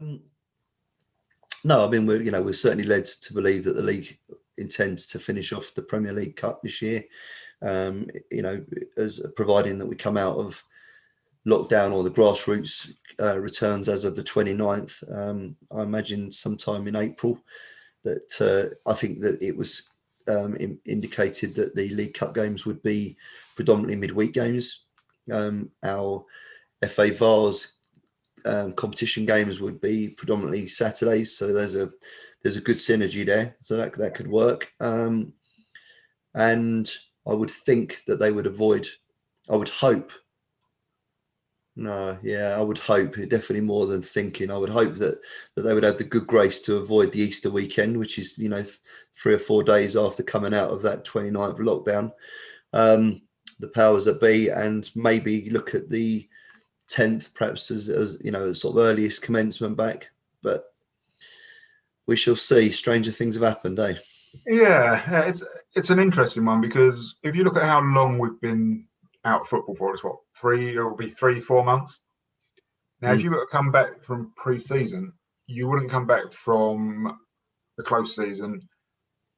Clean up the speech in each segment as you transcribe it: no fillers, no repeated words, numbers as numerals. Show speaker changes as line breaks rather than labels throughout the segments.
Um, No, I mean we're certainly led to believe that the league intends to finish off the Premier League Cup this year. As providing that we come out of lockdown or the grassroots returns as of the 29th. I imagine sometime in April. That I think that it was indicated that the League Cup games would be predominantly midweek games. Our FA Vase competition games would be predominantly Saturdays, so there's a good synergy there, so that could work. And I would think that they would avoid. I would hope. No, yeah, I would hope, definitely more than thinking. I would hope that they would have the good grace to avoid the Easter weekend, which is 3 or 4 days after coming out of that 29th lockdown. The powers that be, and maybe look at the 10th perhaps as sort of earliest commencement back, but we shall see. Stranger things have happened, eh?
Yeah, it's an interesting one, because if you look at how long we've been out of football for, it will be 3-4 months now. If you were to come back from pre-season, you wouldn't come back from the close season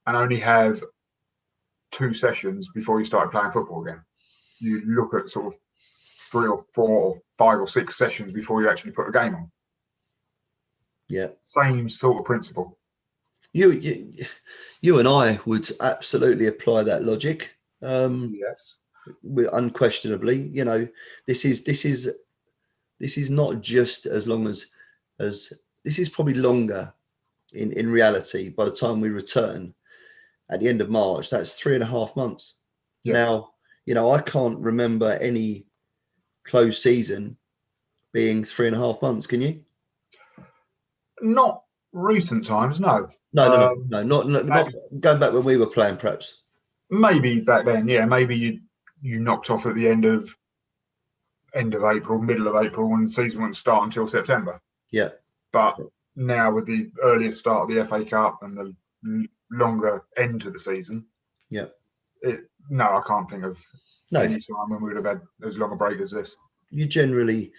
and only have 2 sessions before you started playing football again. You look at sort of 3 or 4 or 5 or 6 sessions before you actually put a game on.
Yeah,
same sort of principle.
You and I would absolutely apply that logic.
Yes,
unquestionably. This is not just as long as this is probably longer in reality. By the time we return at the end of March, that's 3.5 months. Yeah. Now, I can't remember any closed season being 3.5 months. Can you?
Not recent times, no.
No, not going back when we were playing, perhaps.
Maybe back then, yeah. Maybe you knocked off at the end of April, middle of April, and the season wouldn't start until September.
Yeah.
But now, with the earliest start of the FA Cup and the longer end to the season,
yeah.
I can't think of any time when we would have had as long a break as this.
You generally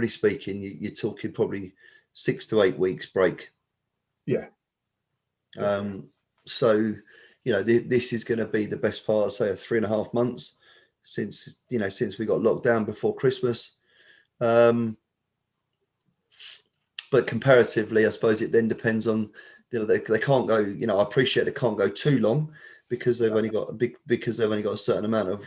speaking, you're talking probably 6 to 8 weeks break.
Yeah.
So, this is going to be the best part, say, of 3.5 months since we got locked down before Christmas. But comparatively, I suppose it then depends on, they can't go, I appreciate they can't go too long because they've only got a certain amount of,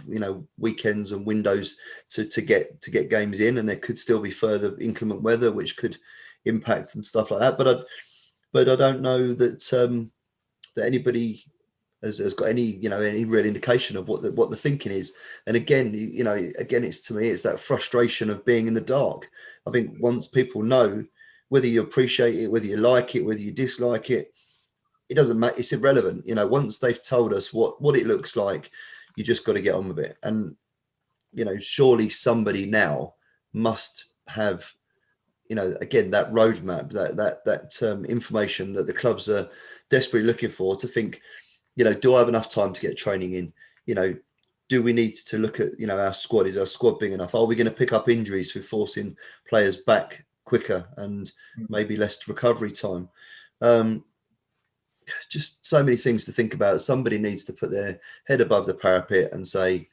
weekends and windows to get games in, and there could still be further inclement weather which could impact and stuff like that. But I don't know that anybody has got any real indication of what the thinking is. And again, it's, to me, it's that frustration of being in the dark. I think once people know, whether you appreciate it, whether you like it, whether you dislike it, it doesn't matter. It's irrelevant. Once they've told us what it looks like, you just got to get on with it. And surely somebody now must have, again, that roadmap, that information that the clubs are desperately looking for, to think, do I have enough time to get training in? Do we need to look at, our squad? Is our squad big enough? Are we going to pick up injuries for forcing players back quicker and maybe less recovery time? Just so many things to think about. Somebody needs to put their head above the parapet and say,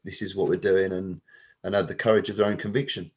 this is what we're doing, and have the courage of their own conviction.